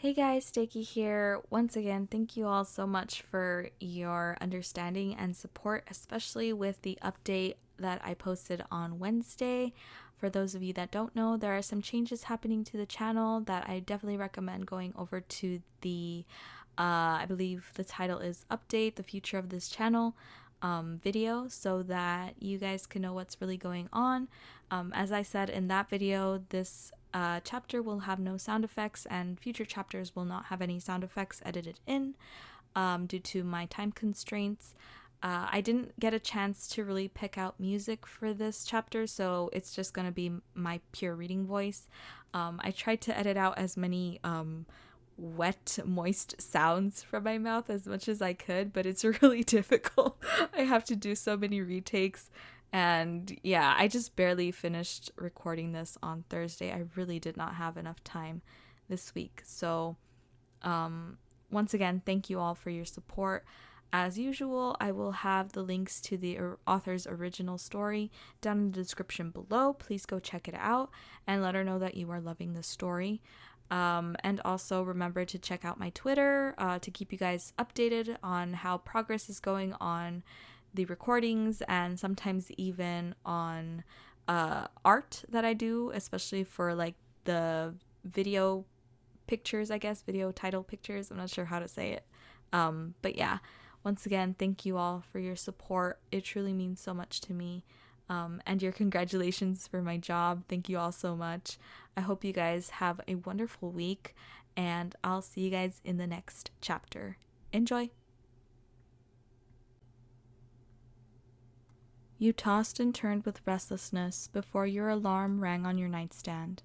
Hey guys, Stakey here. Once again, thank you all so much for your understanding and support, especially with the update that I posted on Wednesday. For those of you that don't know, there are some changes happening to the channel that I definitely recommend going over to the, I believe the title is Update, the Future of this channel video so that you guys can know what's really going on. As I said in that video, this chapter will have no sound effects and future chapters will not have any sound effects edited in due to my time constraints. I didn't get a chance to really pick out music for this chapter, so it's just going to be my pure reading voice. I tried to edit out as many wet, moist sounds from my mouth as much as I could, but it's really difficult. I have to do so many retakes. And yeah, I just barely finished recording this on Thursday. I really did not have enough time this week. So, once again, thank you all for your support. As usual, I will have the links to the author's original story down in the description below. Please go check it out and let her know that you are loving the story. And also remember to check out my Twitter to keep you guys updated on how progress is going on the recordings and sometimes even on art that I do, especially for like the video pictures, I guess, video title pictures. I'm not sure how to say it. But yeah, once again, thank you all for your support. It truly means so much to me. And your congratulations for my job. Thank you all so much. I hope you guys have a wonderful week, and I'll see you guys in the next chapter. Enjoy! You tossed and turned with restlessness before your alarm rang on your nightstand.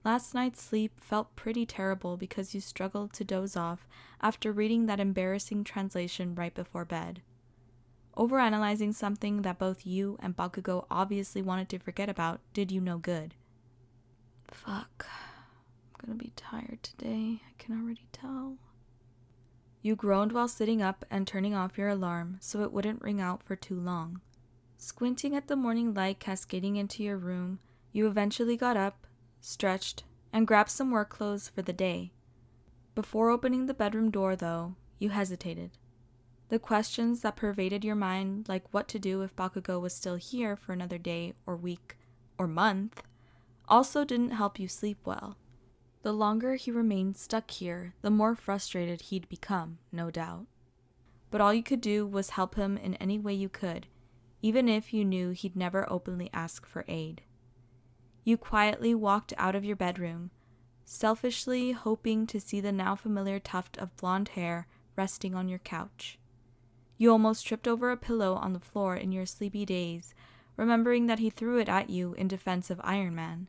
Last night's sleep felt pretty terrible because you struggled to doze off after reading that embarrassing translation right before bed. Overanalyzing something that both you and Bakugou obviously wanted to forget about did you no good. Fuck. I'm gonna be tired today, I can already tell. You groaned while sitting up and turning off your alarm so it wouldn't ring out for too long. Squinting at the morning light cascading into your room, you eventually got up, stretched, and grabbed some work clothes for the day. Before opening the bedroom door, though, you hesitated. The questions that pervaded your mind, like what to do if Bakugou was still here for another day or week or month, also didn't help you sleep well. The longer he remained stuck here, the more frustrated he'd become, no doubt. But all you could do was help him in any way you could, even if you knew he'd never openly ask for aid. You quietly walked out of your bedroom, selfishly hoping to see the now familiar tuft of blonde hair resting on your couch. You almost tripped over a pillow on the floor in your sleepy daze, remembering that he threw it at you in defense of Iron Man.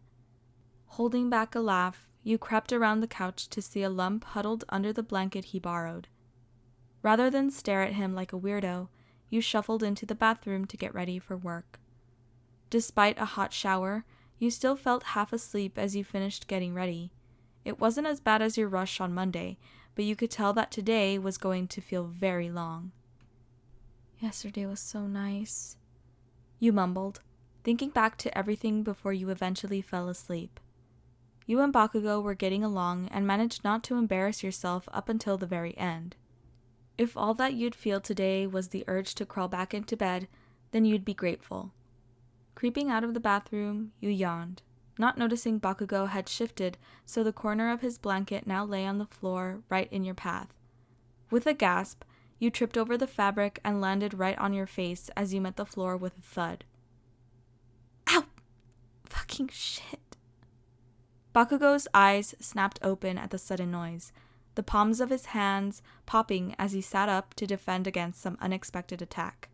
Holding back a laugh, you crept around the couch to see a lump huddled under the blanket he borrowed. Rather than stare at him like a weirdo, you shuffled into the bathroom to get ready for work. Despite a hot shower, you still felt half asleep as you finished getting ready. It wasn't as bad as your rush on Monday, but you could tell that today was going to feel very long. Yesterday was so nice, you mumbled, thinking back to everything before you eventually fell asleep. You and Bakugou were getting along and managed not to embarrass yourself up until the very end. If all that you'd feel today was the urge to crawl back into bed, then you'd be grateful. Creeping out of the bathroom, you yawned, not noticing Bakugou had shifted so the corner of his blanket now lay on the floor right in your path. With a gasp, you tripped over the fabric and landed right on your face as you met the floor with a thud. Ow! Fucking shit. Bakugou's eyes snapped open at the sudden noise, the palms of his hands popping as he sat up to defend against some unexpected attack,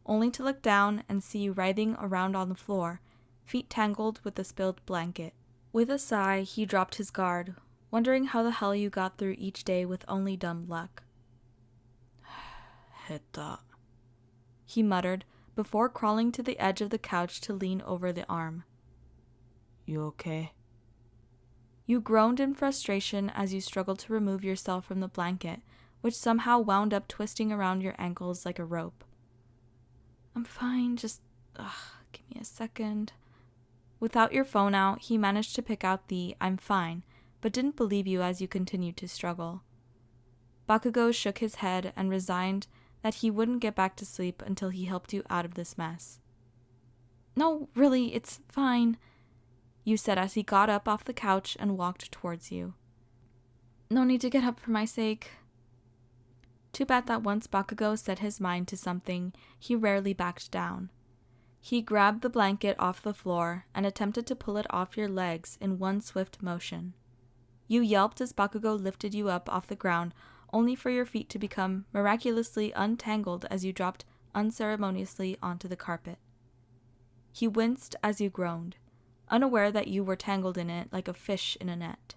only to look down and see you writhing around on the floor, feet tangled with the spilled blanket. With a sigh, he dropped his guard, wondering how the hell you got through each day with only dumb luck. Hit that, he muttered before crawling to the edge of the couch to lean over the arm. You okay? You groaned in frustration as you struggled to remove yourself from the blanket, which somehow wound up twisting around your ankles like a rope. I'm fine, just give me a second. Without your phone out, he managed to pick out the "I'm fine," but didn't believe you as you continued to struggle. Bakugou shook his head and resigned that he wouldn't get back to sleep until he helped you out of this mess. "No, really, it's fine," you said as he got up off the couch and walked towards you. "No need to get up for my sake." Too bad that once Bakugou set his mind to something, he rarely backed down. He grabbed the blanket off the floor and attempted to pull it off your legs in one swift motion. You yelped as Bakugou lifted you up off the ground, only for your feet to become miraculously untangled as you dropped unceremoniously onto the carpet. He winced as you groaned, unaware that you were tangled in it like a fish in a net.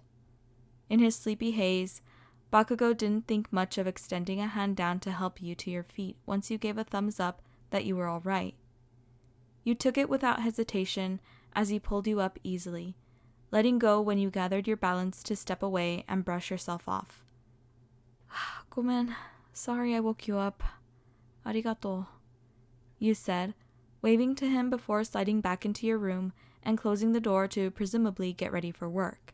In his sleepy haze, Bakugou didn't think much of extending a hand down to help you to your feet once you gave a thumbs up that you were all right. You took it without hesitation as he pulled you up easily, letting go when you gathered your balance to step away and brush yourself off. "Gomen, sorry I woke you up. Arigato," you said, waving to him before sliding back into your room and closing the door to presumably get ready for work.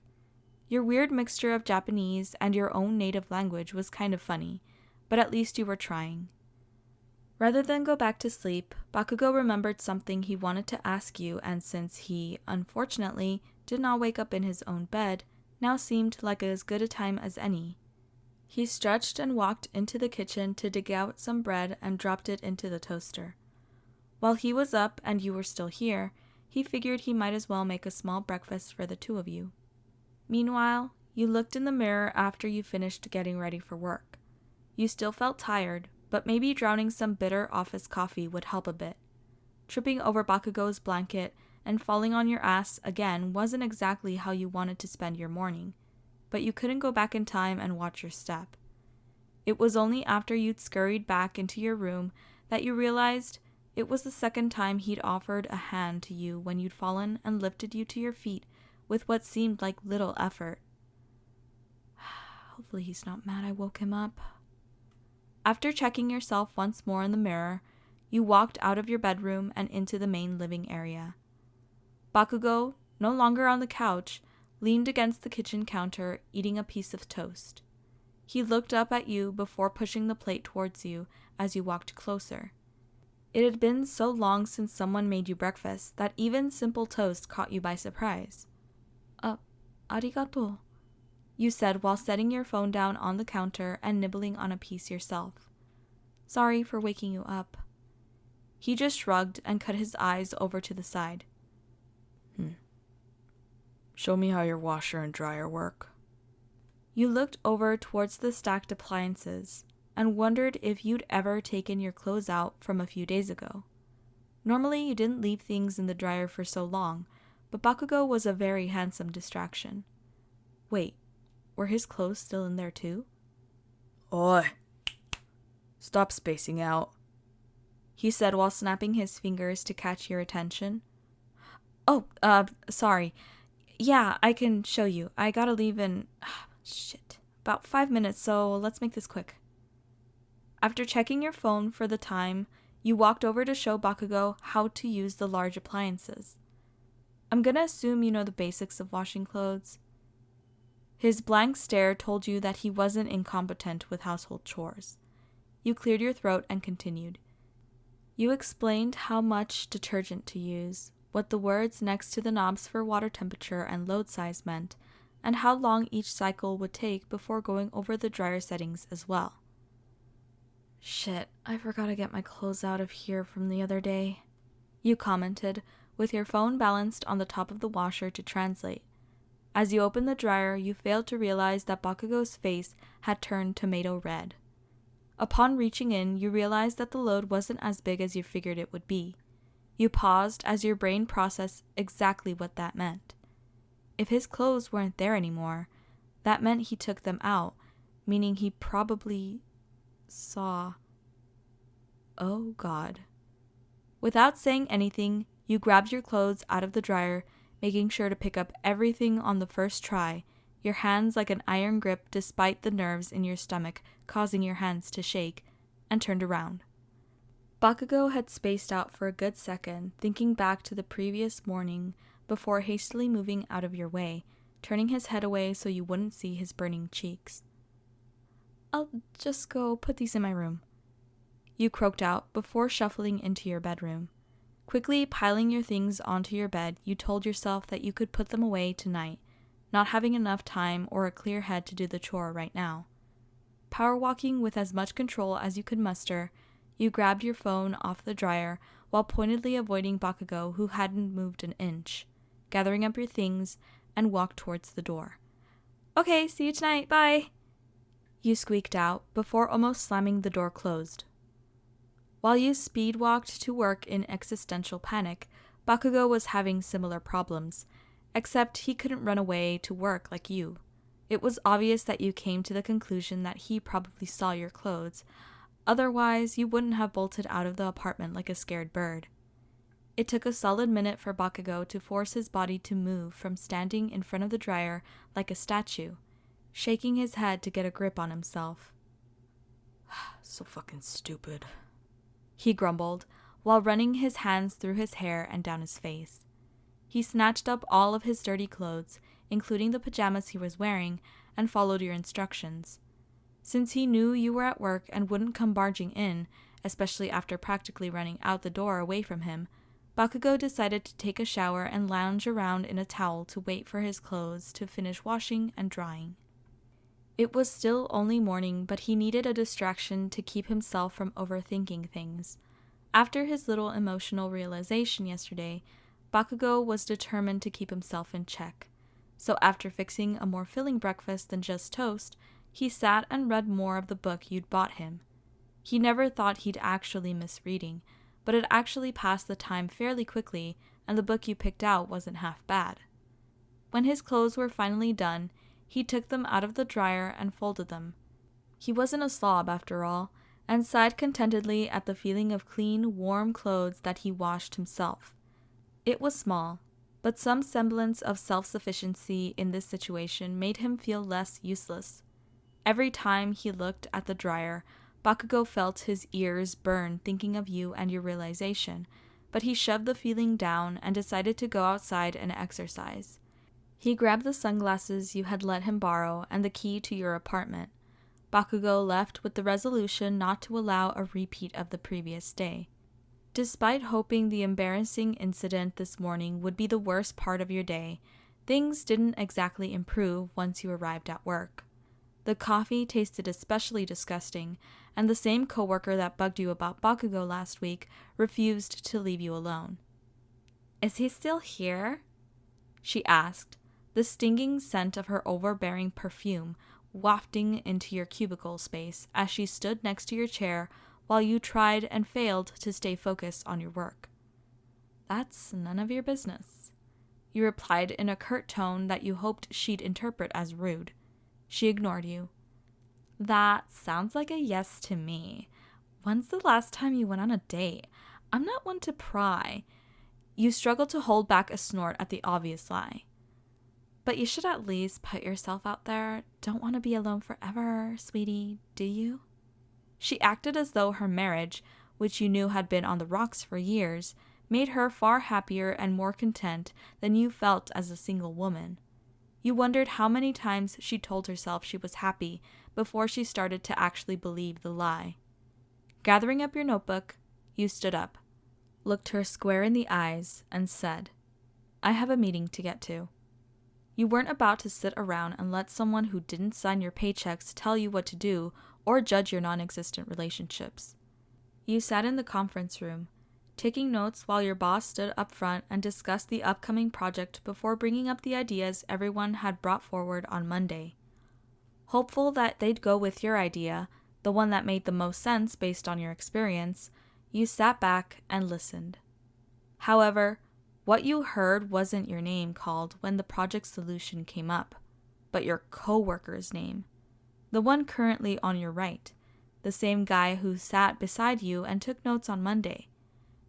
Your weird mixture of Japanese and your own native language was kind of funny, but at least you were trying. Rather than go back to sleep, Bakugou remembered something he wanted to ask you, and since he, unfortunately, did not wake up in his own bed, now seemed like as good a time as any. He stretched and walked into the kitchen to dig out some bread and dropped it into the toaster. While he was up and you were still here, he figured he might as well make a small breakfast for the two of you. Meanwhile, you looked in the mirror after you finished getting ready for work. You still felt tired, but maybe drowning some bitter office coffee would help a bit. Tripping over Bakugou's blanket and falling on your ass again wasn't exactly how you wanted to spend your morning, but you couldn't go back in time and watch your step. It was only after you'd scurried back into your room that you realized it was the second time he'd offered a hand to you when you'd fallen and lifted you to your feet with what seemed like little effort. Hopefully he's not mad I woke him up. After checking yourself once more in the mirror, you walked out of your bedroom and into the main living area. Bakugou, no longer on the couch, leaned against the kitchen counter, eating a piece of toast. He looked up at you before pushing the plate towards you as you walked closer. It had been so long since someone made you breakfast that even simple toast caught you by surprise. Arigato," you said while setting your phone down on the counter and nibbling on a piece yourself. "Sorry for waking you up." He just shrugged and cut his eyes over to the side. Show me how your washer and dryer work." You looked over towards the stacked appliances and wondered if you'd ever taken your clothes out from a few days ago. Normally you didn't leave things in the dryer for so long, but Bakugou was a very handsome distraction. Wait, were his clothes still in there too? "Oi! Stop spacing out," he said while snapping his fingers to catch your attention. "Oh, sorry. Yeah, I can show you. I gotta leave in, about 5 minutes, so let's make this quick." After checking your phone for the time, you walked over to show Bakugou how to use the large appliances. "I'm gonna assume you know the basics of washing clothes." His blank stare told you that he wasn't incompetent with household chores. You cleared your throat and continued. You explained how much detergent to use, what the words next to the knobs for water temperature and load size meant, and how long each cycle would take before going over the dryer settings as well. "Shit, I forgot to get my clothes out of here from the other day," you commented, with your phone balanced on the top of the washer to translate. As you opened the dryer, you failed to realize that Bakugou's face had turned tomato red. Upon reaching in, you realized that the load wasn't as big as you figured it would be. You paused as your brain processed exactly what that meant. If his clothes weren't there anymore, that meant he took them out, meaning he probably saw. Oh God. Without saying anything, you grabbed your clothes out of the dryer, making sure to pick up everything on the first try, your hands like an iron grip despite the nerves in your stomach causing your hands to shake, and turned around. Bakugou had spaced out for a good second, thinking back to the previous morning before hastily moving out of your way, turning his head away so you wouldn't see his burning cheeks. "I'll just go put these in my room," you croaked out before shuffling into your bedroom. Quickly piling your things onto your bed, you told yourself that you could put them away tonight, not having enough time or a clear head to do the chore right now. Power walking with as much control as you could muster, you grabbed your phone off the dryer while pointedly avoiding Bakugou, who hadn't moved an inch, gathering up your things, and walked towards the door. "Okay, see you tonight, bye," you squeaked out before almost slamming the door closed. While you speed-walked to work in existential panic, Bakugou was having similar problems, except he couldn't run away to work like you. It was obvious that you came to the conclusion that he probably saw your clothes, otherwise you wouldn't have bolted out of the apartment like a scared bird. It took a solid minute for Bakugou to force his body to move from standing in front of the dryer like a statue, shaking his head to get a grip on himself. "So fucking stupid," he grumbled, while running his hands through his hair and down his face. He snatched up all of his dirty clothes, including the pajamas he was wearing, and followed your instructions. Since he knew you were at work and wouldn't come barging in, especially after practically running out the door away from him, Bakugou decided to take a shower and lounge around in a towel to wait for his clothes to finish washing and drying. It was still only morning, but he needed a distraction to keep himself from overthinking things. After his little emotional realization yesterday, Bakugou was determined to keep himself in check. So after fixing a more filling breakfast than just toast, he sat and read more of the book you'd bought him. He never thought he'd actually miss reading, but it actually passed the time fairly quickly, and the book you picked out wasn't half bad. When his clothes were finally done, he took them out of the dryer and folded them. He wasn't a slob after all, and sighed contentedly at the feeling of clean, warm clothes that he washed himself. It was small, but some semblance of self-sufficiency in this situation made him feel less useless. Every time he looked at the dryer, Bakugou felt his ears burn thinking of you and your realization, but he shoved the feeling down and decided to go outside and exercise. He grabbed the sunglasses you had let him borrow and the key to your apartment. Bakugou left with the resolution not to allow a repeat of the previous day. Despite hoping the embarrassing incident this morning would be the worst part of your day, things didn't exactly improve once you arrived at work. The coffee tasted especially disgusting, and the same coworker that bugged you about Bakugou last week refused to leave you alone. "Is he still here?" she asked, the stinging scent of her overbearing perfume wafting into your cubicle space as she stood next to your chair while you tried and failed to stay focused on your work. "That's none of your business," you replied in a curt tone that you hoped she'd interpret as rude. She ignored you. "That sounds like a yes to me. When's the last time you went on a date? I'm not one to pry." You struggled to hold back a snort at the obvious lie. "But you should at least put yourself out there. Don't want to be alone forever, sweetie, do you?" She acted as though her marriage, which you knew had been on the rocks for years, made her far happier and more content than you felt as a single woman. You wondered how many times she told herself she was happy before she started to actually believe the lie. Gathering up your notebook, you stood up, looked her square in the eyes, and said, "I have a meeting to get to." You weren't about to sit around and let someone who didn't sign your paychecks tell you what to do or judge your non-existent relationships. You sat in the conference room, taking notes while your boss stood up front and discussed the upcoming project before bringing up the ideas everyone had brought forward on Monday. Hopeful that they'd go with your idea, the one that made the most sense based on your experience, you sat back and listened. However, what you heard wasn't your name called when the project solution came up, but your coworker's name. The one currently on your right, the same guy who sat beside you and took notes on Monday.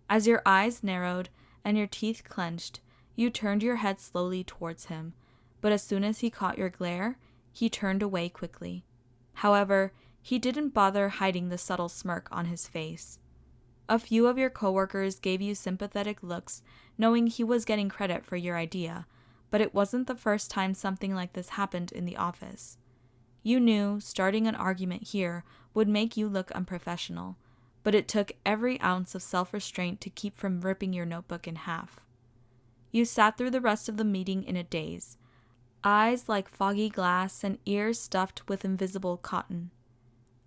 As your eyes narrowed and your teeth clenched, you turned your head slowly towards him, but as soon as he caught your glare, he turned away quickly. However, he didn't bother hiding the subtle smirk on his face. A few of your coworkers gave you sympathetic looks, knowing he was getting credit for your idea, but it wasn't the first time something like this happened in the office. You knew starting an argument here would make you look unprofessional, but it took every ounce of self-restraint to keep from ripping your notebook in half. You sat through the rest of the meeting in a daze, eyes like foggy glass and ears stuffed with invisible cotton.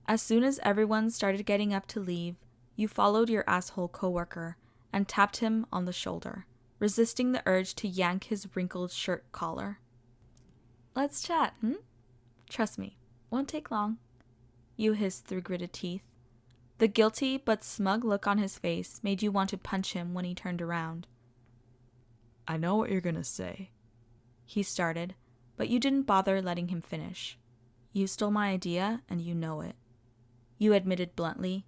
As soon as everyone started getting up to leave, you followed your asshole coworker and tapped him on the shoulder, resisting the urge to yank his wrinkled shirt collar. "Let's chat, Trust me, won't take long," you hissed through gritted teeth. The guilty but smug look on his face made you want to punch him when he turned around. "I know what you're gonna say," he started, but you didn't bother letting him finish. "You stole my idea, and you know it," you admitted bluntly.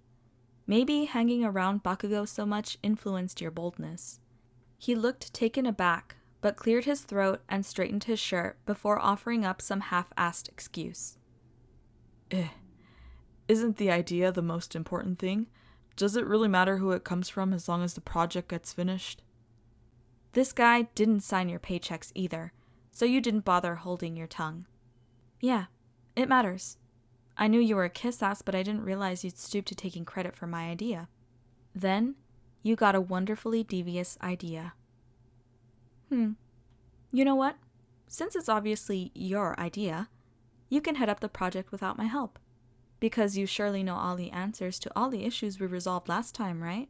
Maybe hanging around Bakugou so much influenced your boldness. He looked taken aback, but cleared his throat and straightened his shirt before offering up some half-assed excuse. Isn't the idea the most important thing? Does it really matter who it comes from as long as the project gets finished?" This guy didn't sign your paychecks either, so you didn't bother holding your tongue. "Yeah, it matters. I knew you were a kiss-ass, but I didn't realize you'd stoop to taking credit for my idea." Then, you got a wonderfully devious idea. You know what? Since it's obviously your idea, you can head up the project without my help. Because you surely know all the answers to all the issues we resolved last time, right?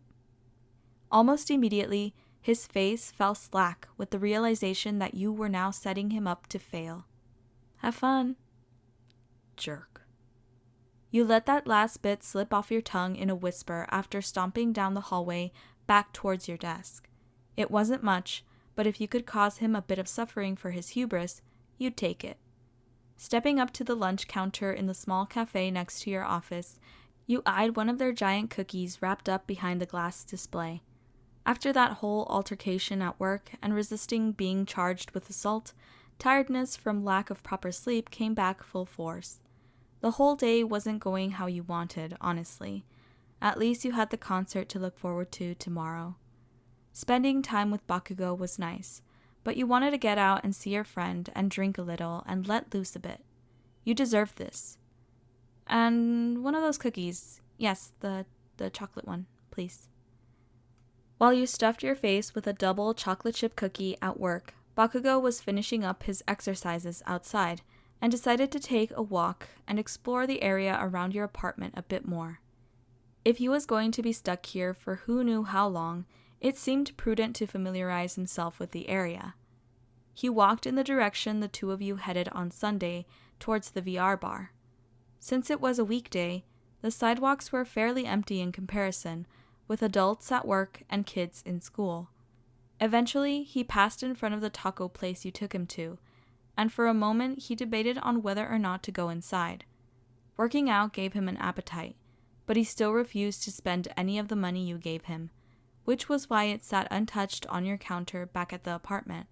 Almost immediately, his face fell slack with the realization that you were now setting him up to fail. "Have fun." Jerk. You let that last bit slip off your tongue in a whisper after stomping down the hallway back towards your desk. It wasn't much, but if you could cause him a bit of suffering for his hubris, you'd take it. Stepping up to the lunch counter in the small cafe next to your office, you eyed one of their giant cookies wrapped up behind the glass display. After that whole altercation at work and resisting being charged with assault, tiredness from lack of proper sleep came back full force. The whole day wasn't going how you wanted, honestly. At least you had the concert to look forward to tomorrow. Spending time with Bakugou was nice, but you wanted to get out and see your friend and drink a little and let loose a bit. You deserved this. And one of those cookies. Yes, the chocolate one, please. While you stuffed your face with a double chocolate chip cookie at work, Bakugou was finishing up his exercises outside and decided to take a walk and explore the area around your apartment a bit more. If he was going to be stuck here for who knew how long, it seemed prudent to familiarize himself with the area. He walked in the direction the two of you headed on Sunday, towards the VR bar. Since it was a weekday, the sidewalks were fairly empty in comparison, with adults at work and kids in school. Eventually, he passed in front of the taco place you took him to, and for a moment he debated on whether or not to go inside. Working out gave him an appetite, but he still refused to spend any of the money you gave him, which was why it sat untouched on your counter back at the apartment.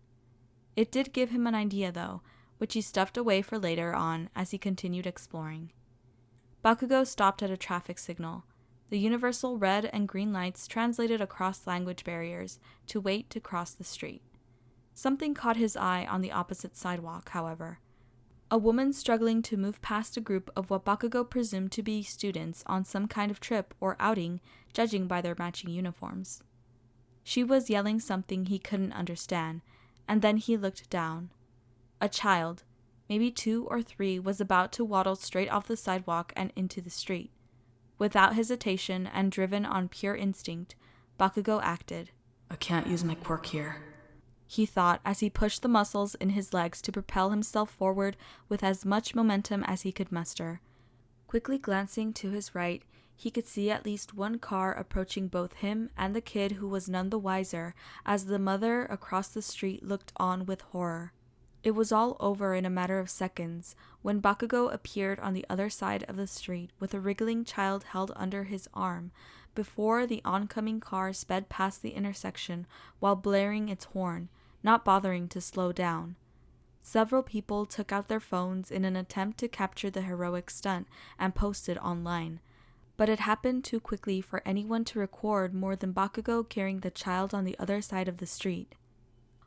It did give him an idea, though, which he stuffed away for later on as he continued exploring. Bakugou stopped at a traffic signal. The universal red and green lights translated across language barriers to wait to cross the street. Something caught his eye on the opposite sidewalk, however. A woman struggling to move past a group of what Bakugou presumed to be students on some kind of trip or outing, judging by their matching uniforms. She was yelling something he couldn't understand, and then he looked down. A child, maybe 2 or 3, was about to waddle straight off the sidewalk and into the street. Without hesitation and driven on pure instinct, Bakugou acted. "I can't use my quirk here," he thought as he pushed the muscles in his legs to propel himself forward with as much momentum as he could muster. Quickly glancing to his right, he could see at least one car approaching both him and the kid, who was none the wiser as the mother across the street looked on with horror. It was all over in a matter of seconds when Bakugou appeared on the other side of the street with a wriggling child held under his arm before the oncoming car sped past the intersection while blaring its horn, not bothering to slow down. Several people took out their phones in an attempt to capture the heroic stunt and post it online, but it happened too quickly for anyone to record more than Bakugou carrying the child on the other side of the street.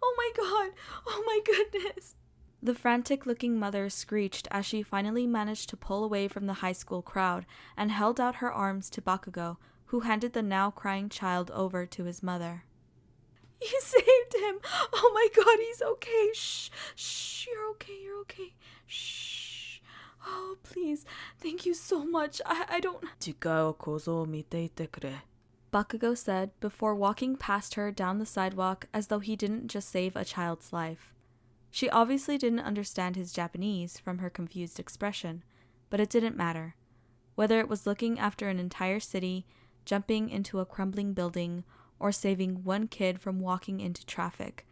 Oh my god! Oh my goodness! The frantic-looking mother screeched as she finally managed to pull away from the high school crowd and held out her arms to Bakugou, who handed the now crying child over to his mother. You saved him! Oh my god, he's okay! Shh! Shh! You're okay, you're okay. Shh! Oh, please. Thank you so much. I don't... Bakugou said before walking past her down the sidewalk as though he didn't just save a child's life. She obviously didn't understand his Japanese from her confused expression, but it didn't matter. Whether it was looking after an entire city, jumping into a crumbling building, or saving one kid from walking into traffic,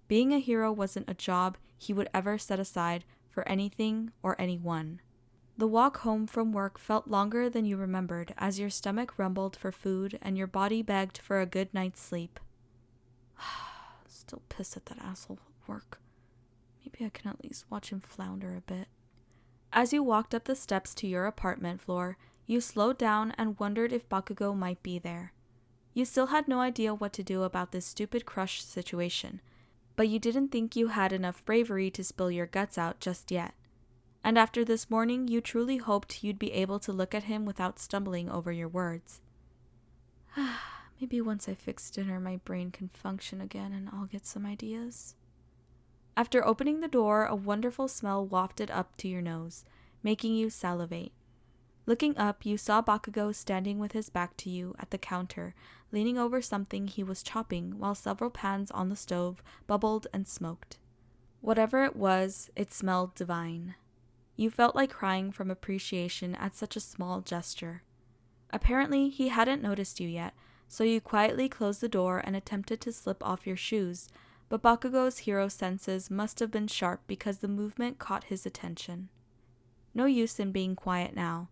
being a hero wasn't a job he would ever set aside for anything or anyone. The walk home from work felt longer than you remembered as your stomach rumbled for food and your body begged for a good night's sleep. Still pissed at that asshole at work. Maybe I can at least watch him flounder a bit. As you walked up the steps to your apartment floor, you slowed down and wondered if Bakugou might be there. You still had no idea what to do about this stupid crush situation, but you didn't think you had enough bravery to spill your guts out just yet. And after this morning, you truly hoped you'd be able to look at him without stumbling over your words. Maybe once I fix dinner, my brain can function again and I'll get some ideas. After opening the door, a wonderful smell wafted up to your nose, making you salivate. Looking up, you saw Bakugou standing with his back to you at the counter, leaning over something he was chopping while several pans on the stove bubbled and smoked. Whatever it was, it smelled divine. You felt like crying from appreciation at such a small gesture. Apparently, he hadn't noticed you yet, so you quietly closed the door and attempted to slip off your shoes, but Bakugou's hero senses must have been sharp because the movement caught his attention. No use in being quiet now.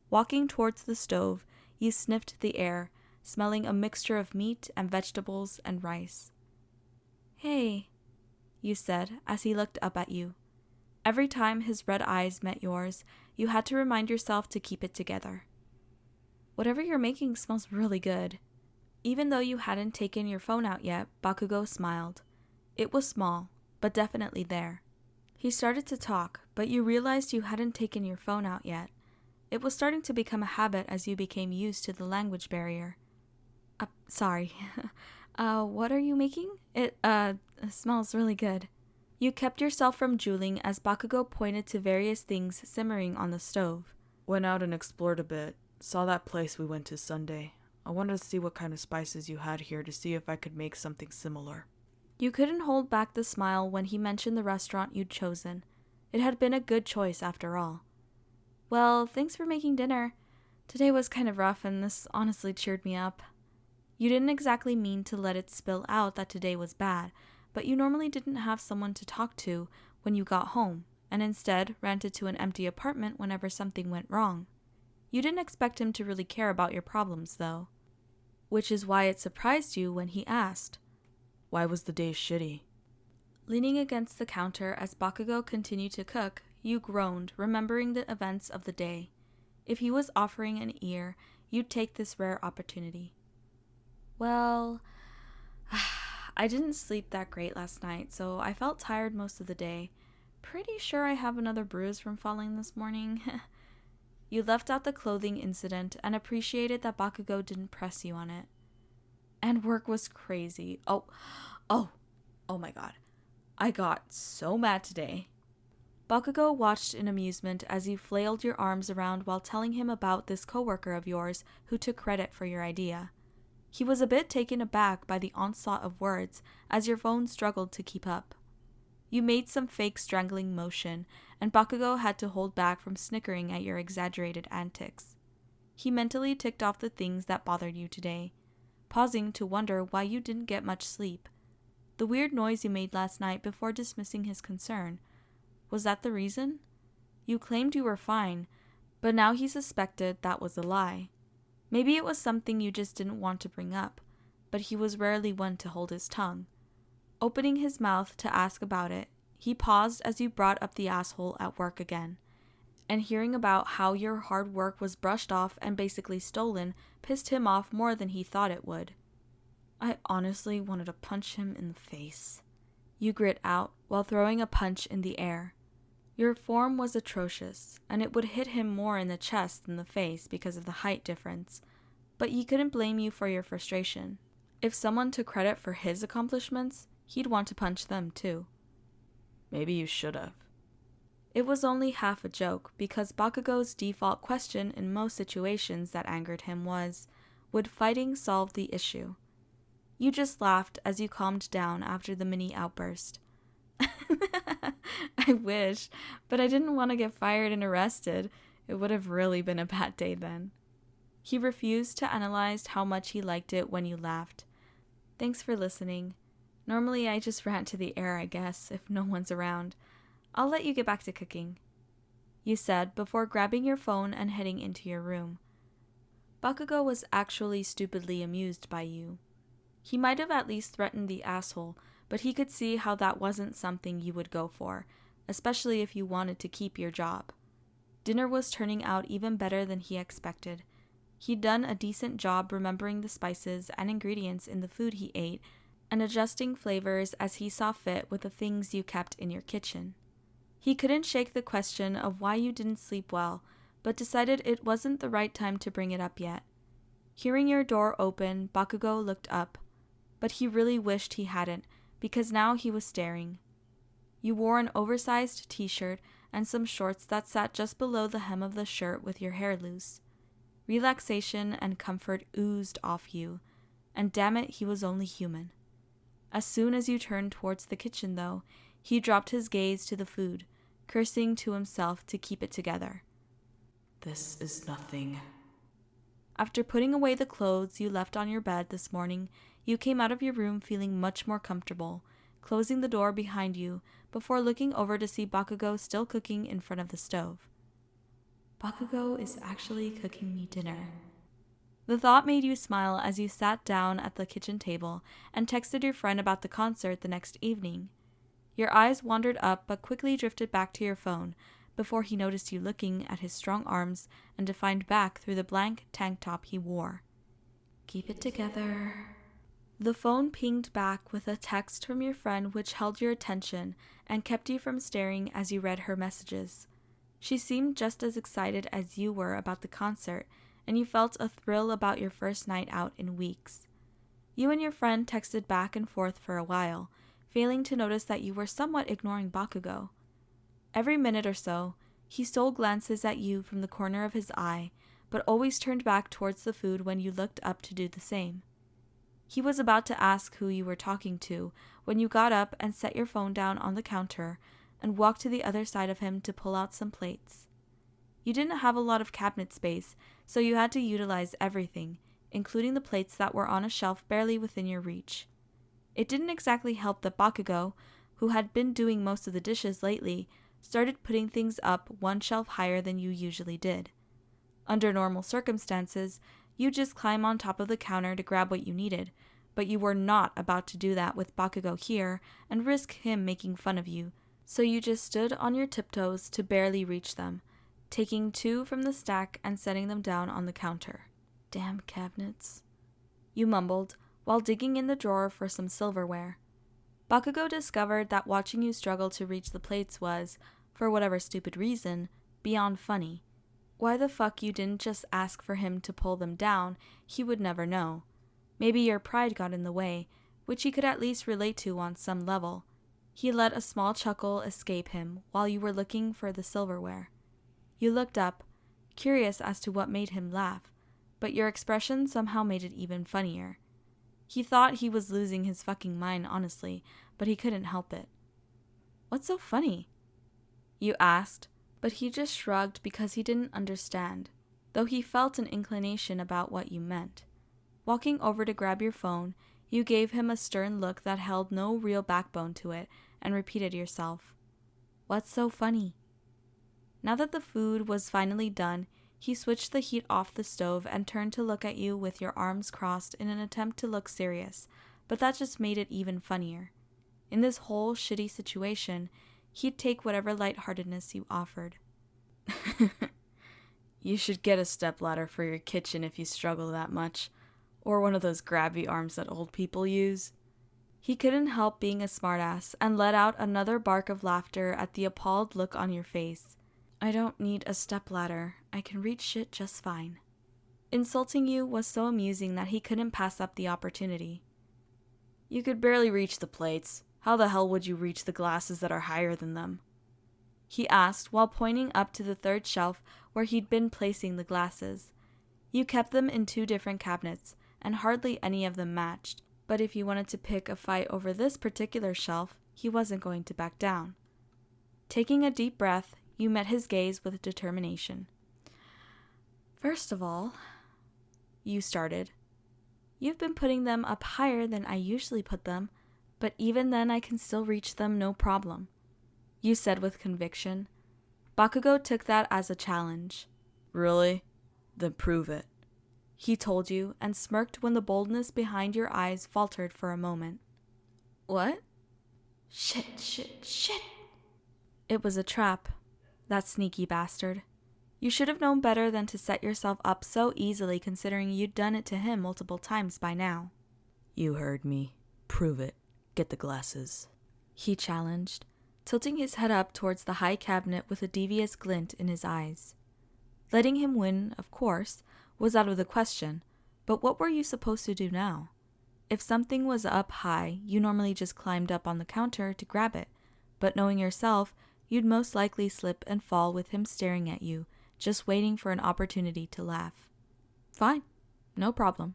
Walking towards the stove, you sniffed the air, smelling a mixture of meat and vegetables and rice. "Hey," you said as he looked up at you. Every time his red eyes met yours, you had to remind yourself to keep it together. "Whatever you're making smells really good." Even though you hadn't taken your phone out yet, Bakugou smiled. It was small, but definitely there. He started to talk, but you realized you hadn't taken your phone out yet. It was starting to become a habit as you became used to the language barrier. Sorry. What are you making? It smells really good." You kept yourself from drooling as Bakugou pointed to various things simmering on the stove. Went out and explored a bit. Saw that place we went to Sunday. I wanted to see what kind of spices you had here to see if I could make something similar. You couldn't hold back the smile when he mentioned the restaurant you'd chosen. It had been a good choice after all. "Well, thanks for making dinner. Today was kind of rough and this honestly cheered me up." You didn't exactly mean to let it spill out that today was bad, but you normally didn't have someone to talk to when you got home, and instead rented to an empty apartment whenever something went wrong. You didn't expect him to really care about your problems, though. Which is why it surprised you when he asked, "Why was the day shitty?" Leaning against the counter as Bakugou continued to cook, you groaned, remembering the events of the day. If he was offering an ear, you'd take this rare opportunity. "Well, I didn't sleep that great last night, so I felt tired most of the day. Pretty sure I have another bruise from falling this morning." You left out the clothing incident and appreciated that Bakugou didn't press you on it. "And work was crazy. Oh my god. I got so mad today." Bakugou watched in amusement as you flailed your arms around while telling him about this coworker of yours who took credit for your idea. He was a bit taken aback by the onslaught of words as your phone struggled to keep up. You made some fake strangling motion, and Bakugou had to hold back from snickering at your exaggerated antics. He mentally ticked off the things that bothered you today, pausing to wonder why you didn't get much sleep. The weird noise you made last night before dismissing his concern. Was that the reason? You claimed you were fine, but now he suspected that was a lie. Maybe it was something you just didn't want to bring up, but he was rarely one to hold his tongue. Opening his mouth to ask about it, he paused as you brought up the asshole at work again, and hearing about how your hard work was brushed off and basically stolen pissed him off more than he thought it would. I honestly wanted to punch him in the face. you grit out while throwing a punch in the air. Your form was atrocious, and it would hit him more in the chest than the face because of the height difference, but he couldn't blame you for your frustration. If someone took credit for his accomplishments, he'd want to punch them too. Maybe you should have. It was only half a joke, because Bakugou's default question in most situations that angered him was, would fighting solve the issue? You just laughed as you calmed down after the mini outburst. I wish, but I didn't want to get fired and arrested. It would have really been a bad day then. He refused to analyze how much he liked it when you laughed. Thanks for listening. Normally I just rant to the air, I guess, if no one's around. I'll let you get back to cooking, you said before grabbing your phone and heading into your room. Bakugou was actually stupidly amused by you. He might have at least threatened the asshole, but he could see how that wasn't something you would go for, especially if you wanted to keep your job. Dinner was turning out even better than he expected. He'd done a decent job remembering the spices and ingredients in the food he ate and adjusting flavors as he saw fit with the things you kept in your kitchen. He couldn't shake the question of why you didn't sleep well, but decided it wasn't the right time to bring it up yet. Hearing your door open, Bakugou looked up, but he really wished he hadn't, because now he was staring. You wore an oversized t-shirt and some shorts that sat just below the hem of the shirt with your hair loose. Relaxation and comfort oozed off you, and damn it, he was only human. As soon as you turned towards the kitchen, though, he dropped his gaze to the food, cursing to himself to keep it together. This is nothing. After putting away the clothes you left on your bed this morning, you came out of your room feeling much more comfortable, closing the door behind you before looking over to see Bakugou still cooking in front of the stove. Bakugou is actually cooking me dinner. The thought made you smile as you sat down at the kitchen table and texted your friend about the concert the next evening. Your eyes wandered up but quickly drifted back to your phone before he noticed you looking at his strong arms and defined back through the blank tank top he wore. Keep it together. The phone pinged back with a text from your friend which held your attention and kept you from staring as you read her messages. She seemed just as excited as you were about the concert, and you felt a thrill about your first night out in weeks. You and your friend texted back and forth for a while, failing to notice that you were somewhat ignoring Bakugou. Every minute or so, he stole glances at you from the corner of his eye, but always turned back towards the food when you looked up to do the same. He was about to ask who you were talking to when you got up and set your phone down on the counter and walked to the other side of him to pull out some plates. You didn't have a lot of cabinet space, so you had to utilize everything, including the plates that were on a shelf barely within your reach. It didn't exactly help that Bakugou, who had been doing most of the dishes lately, started putting things up one shelf higher than you usually did. Under normal circumstances, you just climb on top of the counter to grab what you needed, but you were not about to do that with Bakugou here and risk him making fun of you, so you just stood on your tiptoes to barely reach them, taking 2 from the stack and setting them down on the counter. Damn cabinets, you mumbled while digging in the drawer for some silverware. Bakugou discovered that watching you struggle to reach the plates was, for whatever stupid reason, beyond funny. Why the fuck you didn't just ask for him to pull them down, he would never know. Maybe your pride got in the way, which he could at least relate to on some level. He let a small chuckle escape him while you were looking for the silverware. You looked up, curious as to what made him laugh, but your expression somehow made it even funnier. He thought he was losing his fucking mind, honestly, but he couldn't help it. What's so funny? You asked, but he just shrugged because he didn't understand, though he felt an inclination about what you meant. Walking over to grab your phone, you gave him a stern look that held no real backbone to it and repeated yourself. What's so funny? Now that the food was finally done, he switched the heat off the stove and turned to look at you with your arms crossed in an attempt to look serious, but that just made it even funnier. In this whole shitty situation, he'd take whatever lightheartedness you offered. You should get a stepladder for your kitchen if you struggle that much, or one of those grabby arms that old people use. He couldn't help being a smartass and let out another bark of laughter at the appalled look on your face. I don't need a stepladder. I can reach shit just fine. Insulting you was so amusing that he couldn't pass up the opportunity. You could barely reach the plates. How the hell would you reach the glasses that are higher than them? He asked while pointing up to the third shelf where he'd been placing the glasses. You kept them in 2 different cabinets, and hardly any of them matched. But if you wanted to pick a fight over this particular shelf, he wasn't going to back down. Taking a deep breath, you met his gaze with determination. First of all, you started. You've been putting them up higher than I usually put them, but even then I can still reach them no problem, you said with conviction. Bakugou took that as a challenge. Really? Then prove it. He told you, and smirked when the boldness behind your eyes faltered for a moment. What? Shit. It was a trap. That sneaky bastard. You should have known better than to set yourself up so easily considering you'd done it to him multiple times by now. You heard me. Prove it. Get the glasses. He challenged, tilting his head up towards the high cabinet with a devious glint in his eyes. Letting him win, of course, was out of the question, but what were you supposed to do now? If something was up high, you normally just climbed up on the counter to grab it, but knowing yourself, you'd most likely slip and fall with him staring at you, just waiting for an opportunity to laugh. Fine, no problem.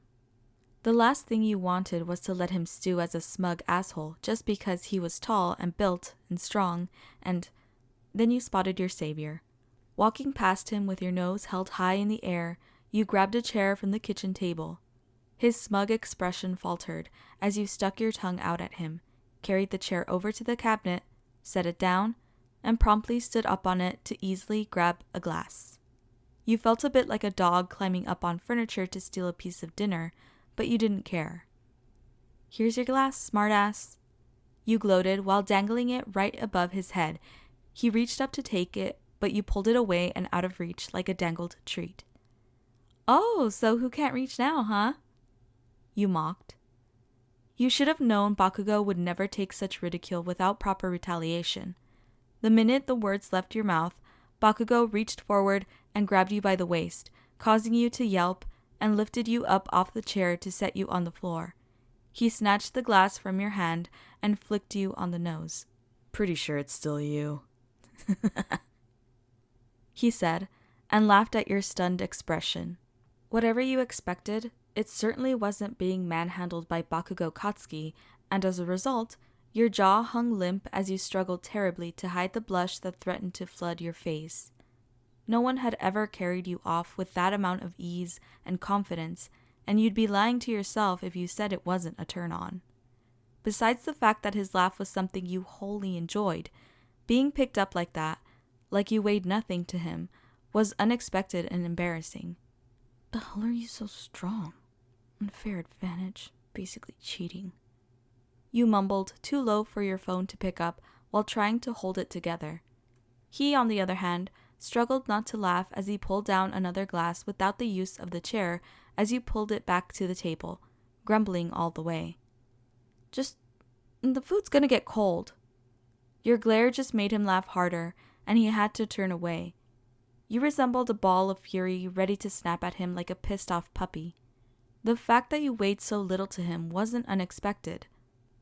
The last thing you wanted was to let him stew as a smug asshole just because he was tall and built and strong, and then you spotted your savior. Walking past him with your nose held high in the air, you grabbed a chair from the kitchen table. His smug expression faltered as you stuck your tongue out at him, carried the chair over to the cabinet, set it down, and promptly stood up on it to easily grab a glass. You felt a bit like a dog climbing up on furniture to steal a piece of dinner, but you didn't care. Here's your glass, smartass. You gloated while dangling it right above his head. He reached up to take it, but you pulled it away and out of reach like a dangled treat. Oh, so who can't reach now, huh? You mocked. You should have known Bakugou would never take such ridicule without proper retaliation. The minute the words left your mouth, Bakugou reached forward and grabbed you by the waist, causing you to yelp, and lifted you up off the chair to set you on the floor. He snatched the glass from your hand and flicked you on the nose. Pretty sure it's still you. He said, and laughed at your stunned expression. Whatever you expected, it certainly wasn't being manhandled by Bakugou Katsuki, and as a result, your jaw hung limp as you struggled terribly to hide the blush that threatened to flood your face. No one had ever carried you off with that amount of ease and confidence, and you'd be lying to yourself if you said it wasn't a turn-on. Besides the fact that his laugh was something you wholly enjoyed, being picked up like that, like you weighed nothing to him, was unexpected and embarrassing. The hell are you so strong? Unfair advantage, basically cheating. You mumbled, too low for your phone to pick up, while trying to hold it together. He, on the other hand, struggled not to laugh as he pulled down another glass without the use of the chair as you pulled it back to the table, grumbling all the way. The food's gonna get cold. Your glare just made him laugh harder, and he had to turn away. You resembled a ball of fury ready to snap at him like a pissed-off puppy. The fact that you weighed so little to him wasn't unexpected,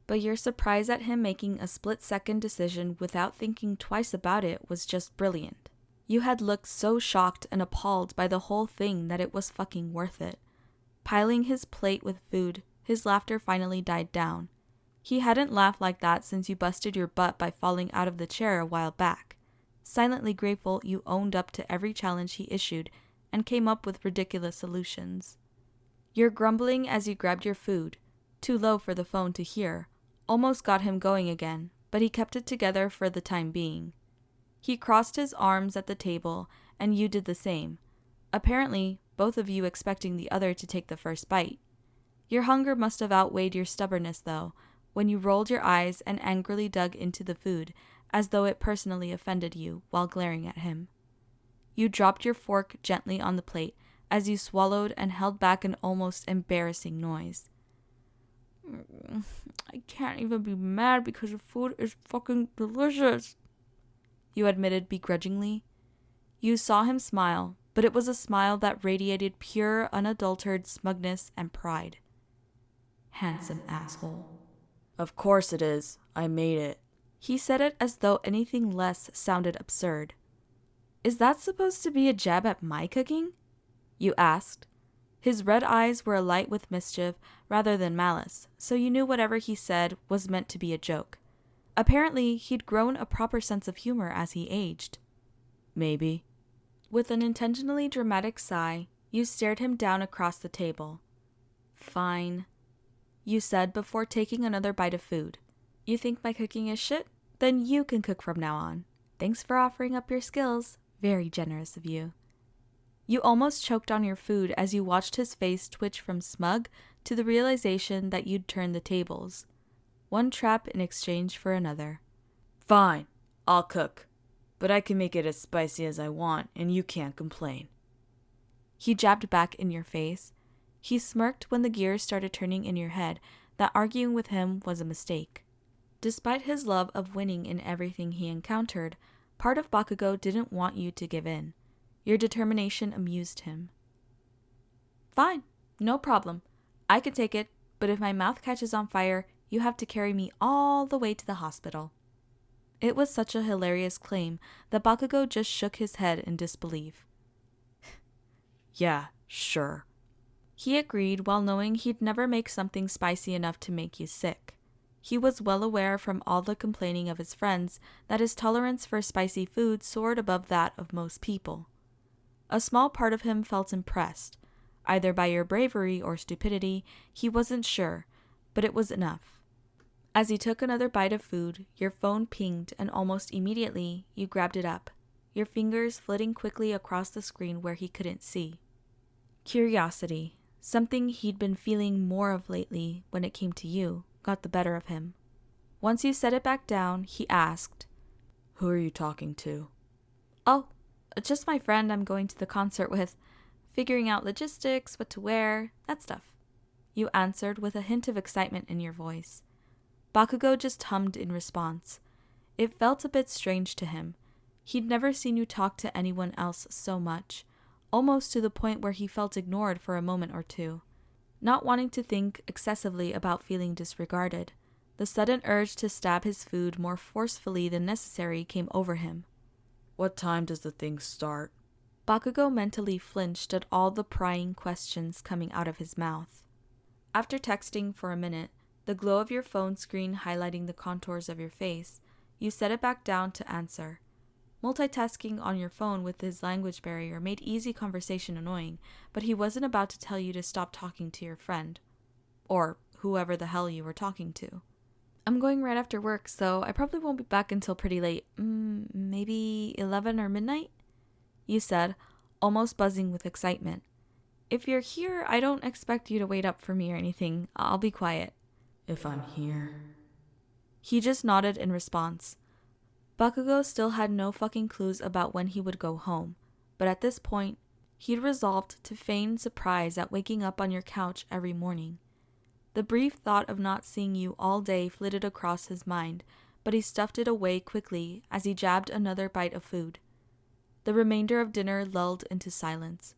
but your surprise at him making a split-second decision without thinking twice about it was just brilliant. You had looked so shocked and appalled by the whole thing that it was fucking worth it. Piling his plate with food, his laughter finally died down. He hadn't laughed like that since you busted your butt by falling out of the chair a while back. Silently grateful, you owned up to every challenge he issued and came up with ridiculous solutions. Your grumbling as you grabbed your food, too low for the phone to hear, almost got him going again, but he kept it together for the time being. He crossed his arms at the table, and you did the same, apparently both of you expecting the other to take the first bite. Your hunger must have outweighed your stubbornness, though, when you rolled your eyes and angrily dug into the food, as though it personally offended you, while glaring at him. You dropped your fork gently on the plate as you swallowed and held back an almost embarrassing noise. I can't even be mad because the food is fucking delicious, you admitted begrudgingly. You saw him smile, but it was a smile that radiated pure, unadulterated smugness and pride. Handsome asshole. Of course it is. I made it. He said it as though anything less sounded absurd. Is that supposed to be a jab at my cooking? You asked. His red eyes were alight with mischief rather than malice, so you knew whatever he said was meant to be a joke. Apparently, he'd grown a proper sense of humor as he aged. Maybe. With an intentionally dramatic sigh, you stared him down across the table. Fine, you said before taking another bite of food. You think my cooking is shit? Then you can cook from now on. Thanks for offering up your skills. Very generous of you. You almost choked on your food as you watched his face twitch from smug to the realization that you'd turned the tables. One trap in exchange for another. Fine, I'll cook. But I can make it as spicy as I want, and you can't complain. He jabbed back in your face. He smirked when the gears started turning in your head that arguing with him was a mistake. Despite his love of winning in everything he encountered, part of Bakugou didn't want you to give in. Your determination amused him. Fine, no problem. I can take it, but if my mouth catches on fire, you have to carry me all the way to the hospital. It was such a hilarious claim that Bakugou just shook his head in disbelief. Yeah, sure. He agreed while knowing he'd never make something spicy enough to make you sick. He was well aware from all the complaining of his friends that his tolerance for spicy food soared above that of most people. A small part of him felt impressed, either by your bravery or stupidity, he wasn't sure, but it was enough. As he took another bite of food, your phone pinged and almost immediately you grabbed it up, your fingers flitting quickly across the screen where he couldn't see. Curiosity, something he'd been feeling more of lately when it came to you, got the better of him. Once you set it back down, he asked, "Who are you talking to?" "Oh, just my friend I'm going to the concert with, figuring out logistics, what to wear, that stuff," you answered with a hint of excitement in your voice. Bakugou just hummed in response. It felt a bit strange to him. He'd never seen you talk to anyone else so much, almost to the point where he felt ignored for a moment or two. Not wanting to think excessively about feeling disregarded, the sudden urge to stab his food more forcefully than necessary came over him. "What time does the thing start?" Bakugou mentally flinched at all the prying questions coming out of his mouth. After texting for a minute, the glow of your phone screen highlighting the contours of your face, you set it back down to answer. Multitasking on your phone with his language barrier made easy conversation annoying, but he wasn't about to tell you to stop talking to your friend. Or whoever the hell you were talking to. "I'm going right after work, so I probably won't be back until pretty late. Maybe 11 or midnight?" you said, almost buzzing with excitement. "If you're here, I don't expect you to wait up for me or anything. I'll be quiet." If I'm here. He just nodded in response. Bakugou still had no fucking clues about when he would go home, but at this point, he'd resolved to feign surprise at waking up on your couch every morning. The brief thought of not seeing you all day flitted across his mind, but he stuffed it away quickly as he jabbed another bite of food. The remainder of dinner lulled into silence.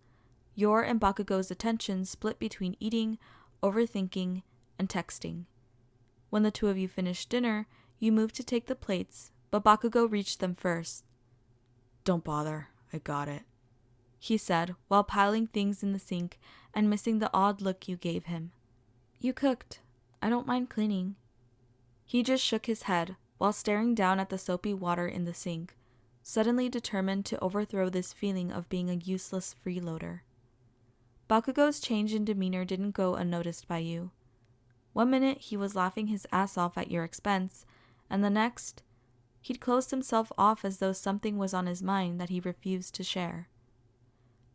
Your and Bakugou's attention split between eating, overthinking, and texting. When the two of you finished dinner, you moved to take the plates, but Bakugou reached them first. "Don't bother, I got it," he said while piling things in the sink and missing the odd look you gave him. "You cooked. I don't mind cleaning." He just shook his head while staring down at the soapy water in the sink, suddenly determined to overthrow this feeling of being a useless freeloader. Bakugou's change in demeanor didn't go unnoticed by you. One minute he was laughing his ass off at your expense, and the next, he'd closed himself off as though something was on his mind that he refused to share.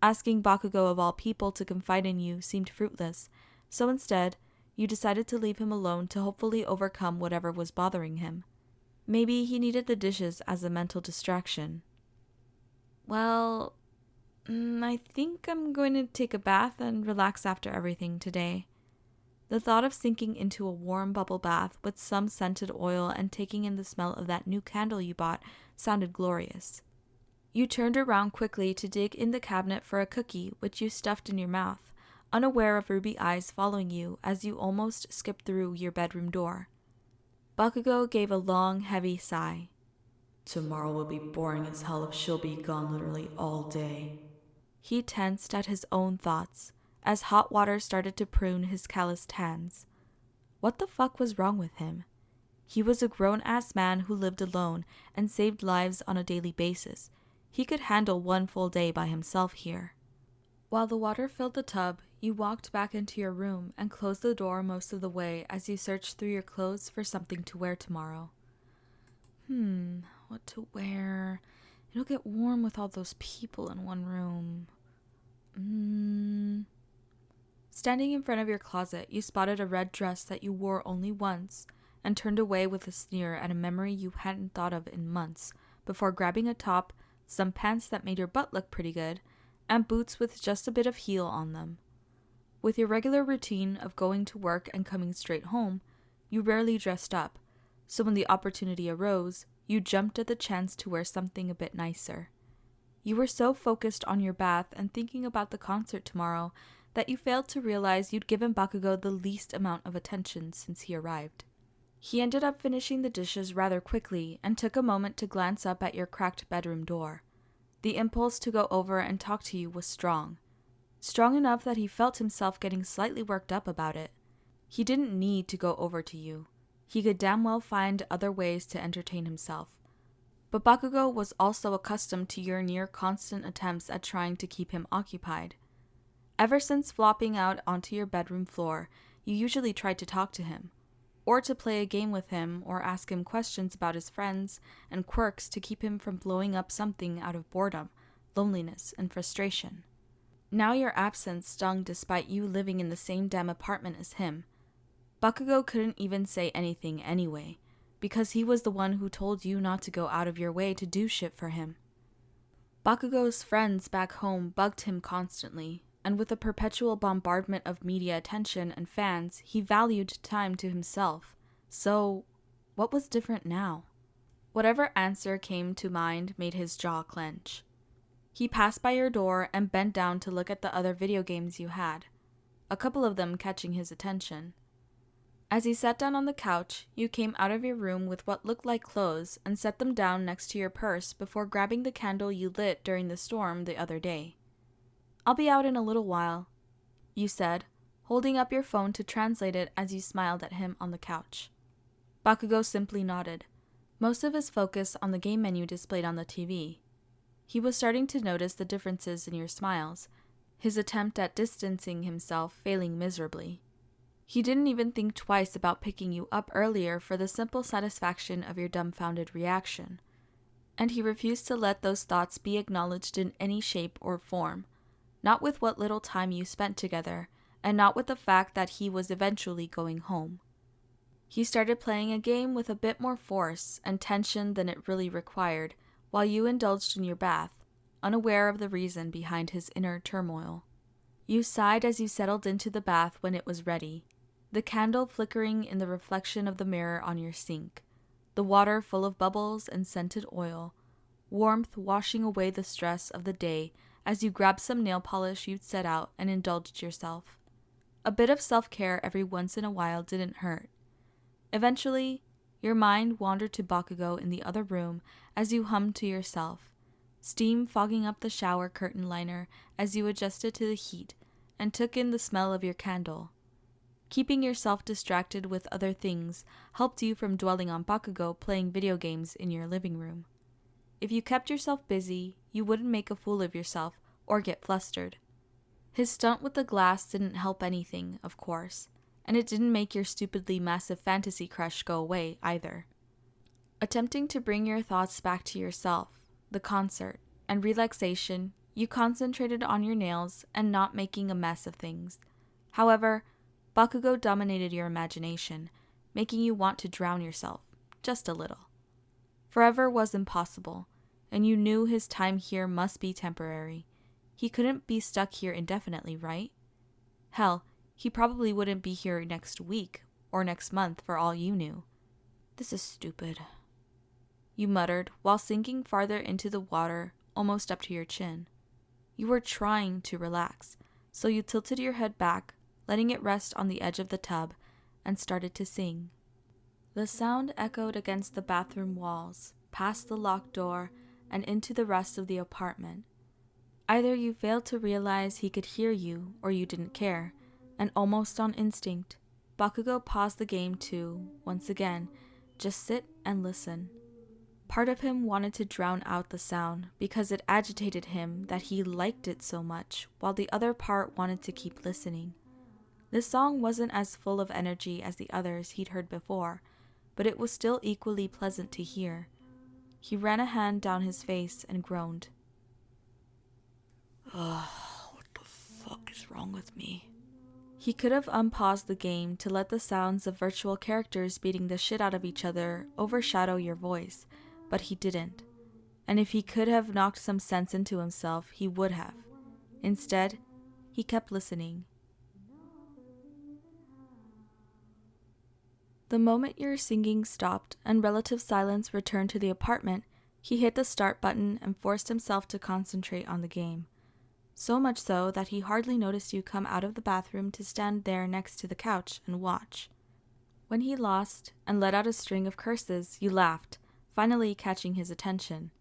Asking Bakugou of all people to confide in you seemed fruitless, so instead, you decided to leave him alone to hopefully overcome whatever was bothering him. Maybe he needed the dishes as a mental distraction. "Well, I think I'm going to take a bath and relax after everything today," The thought of sinking into a warm bubble bath with some scented oil and taking in the smell of that new candle you bought sounded glorious. You turned around quickly to dig in the cabinet for a cookie which you stuffed in your mouth, unaware of Ruby eyes following you as you almost skipped through your bedroom door. Bakugou gave a long, heavy sigh. Tomorrow will be boring as hell if she'll be gone literally all day. He tensed at his own thoughts as hot water started to prune his calloused hands. What the fuck was wrong with him? He was a grown-ass man who lived alone and saved lives on a daily basis. He could handle one full day by himself here. While the water filled the tub, you walked back into your room and closed the door most of the way as you searched through your clothes for something to wear tomorrow. What to wear? It'll get warm with all those people in one room. Standing in front of your closet, you spotted a red dress that you wore only once and turned away with a sneer at a memory you hadn't thought of in months, before grabbing a top, some pants that made your butt look pretty good, and boots with just a bit of heel on them. With your regular routine of going to work and coming straight home, you rarely dressed up, so when the opportunity arose, you jumped at the chance to wear something a bit nicer. You were so focused on your bath and thinking about the concert tomorrow that you failed to realize you'd given Bakugou the least amount of attention since he arrived. He ended up finishing the dishes rather quickly and took a moment to glance up at your cracked bedroom door. The impulse to go over and talk to you was strong. Strong enough that he felt himself getting slightly worked up about it. He didn't need to go over to you. He could damn well find other ways to entertain himself. But Bakugou was also accustomed to your near-constant attempts at trying to keep him occupied. Ever since flopping out onto your bedroom floor, you usually tried to talk to him, or to play a game with him, or ask him questions about his friends and quirks to keep him from blowing up something out of boredom, loneliness, and frustration. Now your absence stung despite you living in the same damn apartment as him. Bakugou couldn't even say anything anyway, because he was the one who told you not to go out of your way to do shit for him. Bakugou's friends back home bugged him constantly, and with a perpetual bombardment of media attention and fans, he valued time to himself. So, what was different now? Whatever answer came to mind made his jaw clench. He passed by your door and bent down to look at the other video games you had, a couple of them catching his attention. As he sat down on the couch, you came out of your room with what looked like clothes and set them down next to your purse before grabbing the candle you lit during the storm the other day. "I'll be out in a little while," you said, holding up your phone to translate it as you smiled at him on the couch. Bakugou simply nodded, most of his focus on the game menu displayed on the TV. He was starting to notice the differences in your smiles, his attempt at distancing himself failing miserably. He didn't even think twice about picking you up earlier for the simple satisfaction of your dumbfounded reaction. And he refused to let those thoughts be acknowledged in any shape or form, not with what little time you spent together, and not with the fact that he was eventually going home. He started playing a game with a bit more force and tension than it really required, while you indulged in your bath, unaware of the reason behind his inner turmoil. You sighed as you settled into the bath when it was ready, the candle flickering in the reflection of the mirror on your sink, the water full of bubbles and scented oil, warmth washing away the stress of the day as you grabbed some nail polish you'd set out and indulged yourself. A bit of self-care every once in a while didn't hurt. Eventually, your mind wandered to Bakugou in the other room as you hummed to yourself, steam fogging up the shower curtain liner as you adjusted to the heat and took in the smell of your candle. Keeping yourself distracted with other things helped you from dwelling on Bakugou playing video games in your living room. If you kept yourself busy, you wouldn't make a fool of yourself or get flustered. His stunt with the glass didn't help anything, of course, and it didn't make your stupidly massive fantasy crush go away either. Attempting to bring your thoughts back to yourself, the concert, and relaxation, you concentrated on your nails and not making a mess of things. However, Bakugou dominated your imagination, making you want to drown yourself, just a little. Forever was impossible, and you knew his time here must be temporary. He couldn't be stuck here indefinitely, right? Hell, He probably wouldn't be here next week or next month for all you knew. This is stupid, you muttered while sinking farther into the water, almost up to your chin. You were trying to relax, so you tilted your head back, letting it rest on the edge of the tub, and started to sing. The sound echoed against the bathroom walls, past the locked door, and into the rest of the apartment. Either you failed to realize he could hear you, or you didn't care, and almost on instinct, Bakugou paused the game to, once again, just sit and listen. Part of him wanted to drown out the sound because it agitated him that he liked it so much, while the other part wanted to keep listening. This song wasn't as full of energy as the others he'd heard before, but it was still equally pleasant to hear. He ran a hand down his face and groaned. Ugh, what the fuck is wrong with me? He could have unpaused the game to let the sounds of virtual characters beating the shit out of each other overshadow your voice, but he didn't. And if he could have knocked some sense into himself, he would have. Instead, he kept listening. The moment your singing stopped and relative silence returned to the apartment, he hit the start button and forced himself to concentrate on the game. So much so that he hardly noticed you come out of the bathroom to stand there next to the couch and watch. When he lost and let out a string of curses, you laughed, finally catching his attention.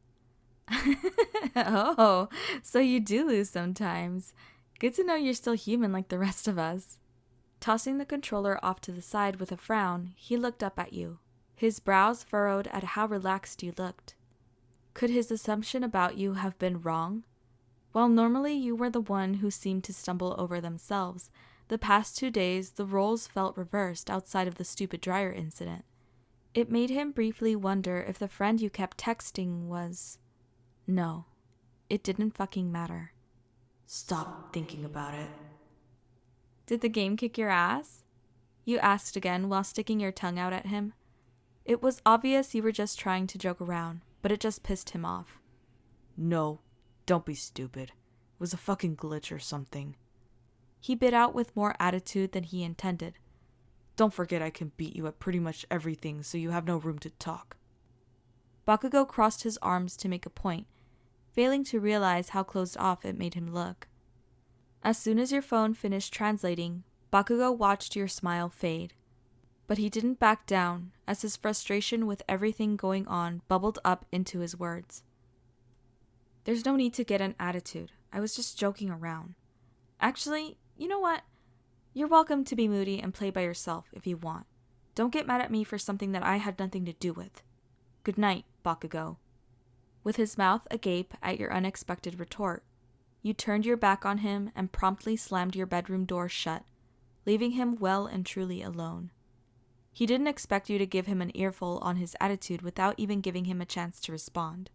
Oh, so you do lose sometimes. Good to know you're still human like the rest of us. Tossing the controller off to the side with a frown, he looked up at you, his brows furrowed at how relaxed you looked. Could his assumption about you have been wrong? While normally you were the one who seemed to stumble over themselves, the past 2 days the roles felt reversed outside of the stupid dryer incident. It made him briefly wonder if the friend you kept texting was... No, it didn't fucking matter. Stop thinking about it. Did the game kick your ass? You asked again while sticking your tongue out at him. It was obvious you were just trying to joke around, but it just pissed him off. No, don't be stupid. It was a fucking glitch or something. He bit out with more attitude than he intended. Don't forget I can beat you at pretty much everything, so you have no room to talk. Bakugou crossed his arms to make a point, failing to realize how closed off it made him look. As soon as your phone finished translating, Bakugou watched your smile fade. But he didn't back down, as his frustration with everything going on bubbled up into his words. There's no need to get an attitude. I was just joking around. Actually, you know what? You're welcome to be moody and play by yourself if you want. Don't get mad at me for something that I had nothing to do with. Good night, Bakugou. With his mouth agape at your unexpected retort, you turned your back on him and promptly slammed your bedroom door shut, leaving him well and truly alone. He didn't expect you to give him an earful on his attitude without even giving him a chance to respond.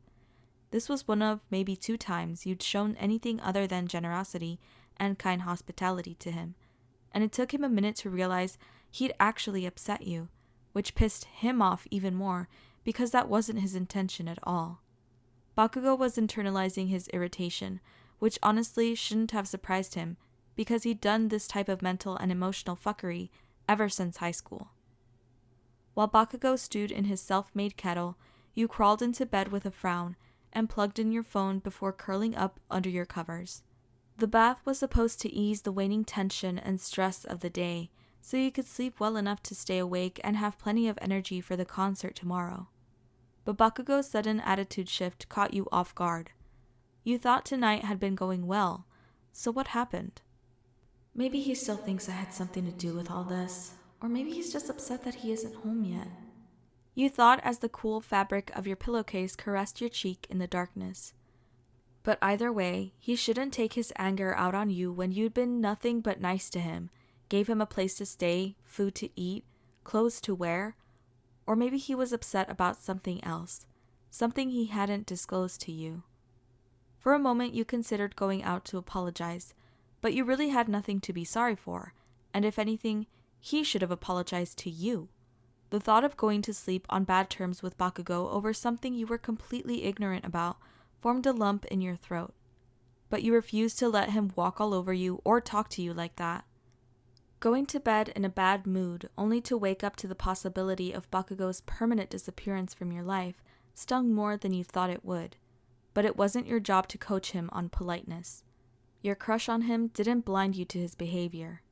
This was one of maybe 2 times you'd shown anything other than generosity and kind hospitality to him, and it took him a minute to realize he'd actually upset you, which pissed him off even more because that wasn't his intention at all. Bakugou was internalizing his irritation, which honestly shouldn't have surprised him because he'd done this type of mental and emotional fuckery ever since high school. While Bakugou stewed in his self-made kettle, you crawled into bed with a frown and plugged in your phone before curling up under your covers. The bath was supposed to ease the waning tension and stress of the day, so you could sleep well enough to stay awake and have plenty of energy for the concert tomorrow. But Bakugou's sudden attitude shift caught you off guard. You thought tonight had been going well, so what happened? Maybe he still thinks I had something to do with all this, or maybe he's just upset that he isn't home yet. You thought as the cool fabric of your pillowcase caressed your cheek in the darkness. But either way, he shouldn't take his anger out on you when you'd been nothing but nice to him, gave him a place to stay, food to eat, clothes to wear, or maybe he was upset about something else, something he hadn't disclosed to you. For a moment you considered going out to apologize, but you really had nothing to be sorry for, and if anything, he should have apologized to you. The thought of going to sleep on bad terms with Bakugou over something you were completely ignorant about formed a lump in your throat. But you refused to let him walk all over you or talk to you like that. Going to bed in a bad mood only to wake up to the possibility of Bakugou's permanent disappearance from your life stung more than you thought it would, but it wasn't your job to coach him on politeness. Your crush on him didn't blind you to his behavior.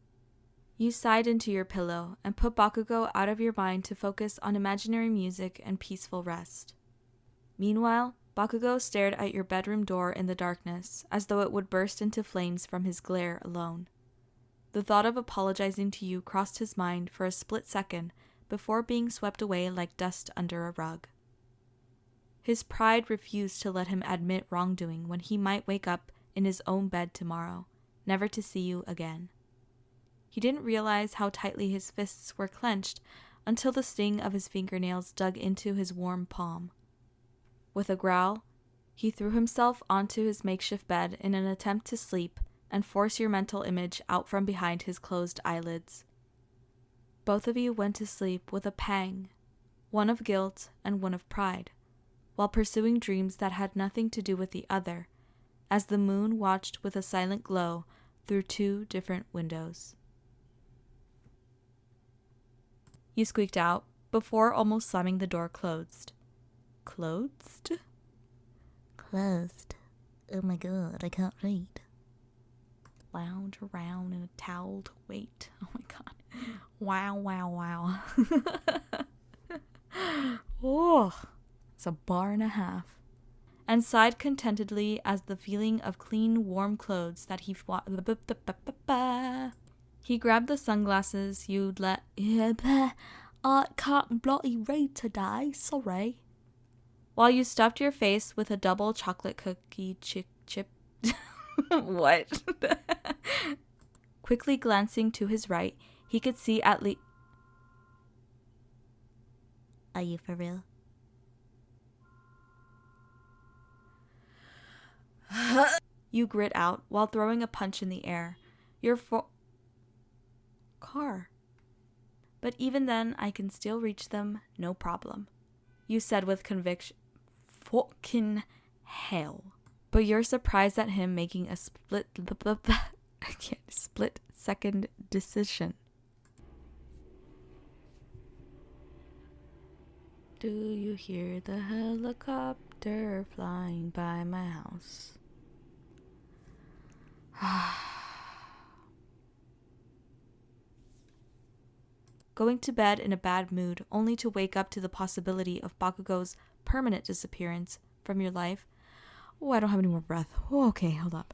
You sighed into your pillow and put Bakugou out of your mind to focus on imaginary music and peaceful rest. Meanwhile, Bakugou stared at your bedroom door in the darkness as though it would burst into flames from his glare alone. The thought of apologizing to you crossed his mind for a split second before being swept away like dust under a rug. His pride refused to let him admit wrongdoing when he might wake up in his own bed tomorrow, never to see you again. He didn't realize how tightly his fists were clenched until the sting of his fingernails dug into his warm palm. With a growl, he threw himself onto his makeshift bed in an attempt to sleep and force your mental image out from behind his closed eyelids. Both of you went to sleep with a pang, one of guilt and one of pride, while pursuing dreams that had nothing to do with the other, as the moon watched with a silent glow through two different windows. You squeaked out before almost slamming the door closed. Closed? Closed. Oh my god, I can't read. Lounge around in a towel to wait. Oh my god. Wow, wow, wow. Oh, it's a bar and a half. And sighed contentedly as the feeling of clean, warm clothes that he grabbed the sunglasses you'd let. I can't bloody read today, sorry. While you stuffed your face with a double chocolate cookie chip. What? Quickly glancing to his right, he could see at least. Are you for real? You grit out while throwing a punch in the air. Your car. But even then, I can still reach them, no problem. You said with conviction. Fucking hell. But you're surprised at him making a split second decision. Do you hear the helicopter flying by my house? Going to bed in a bad mood only to wake up to the possibility of Bakugou's permanent disappearance from your life. Oh, I don't have any more breath. Oh, okay, hold up.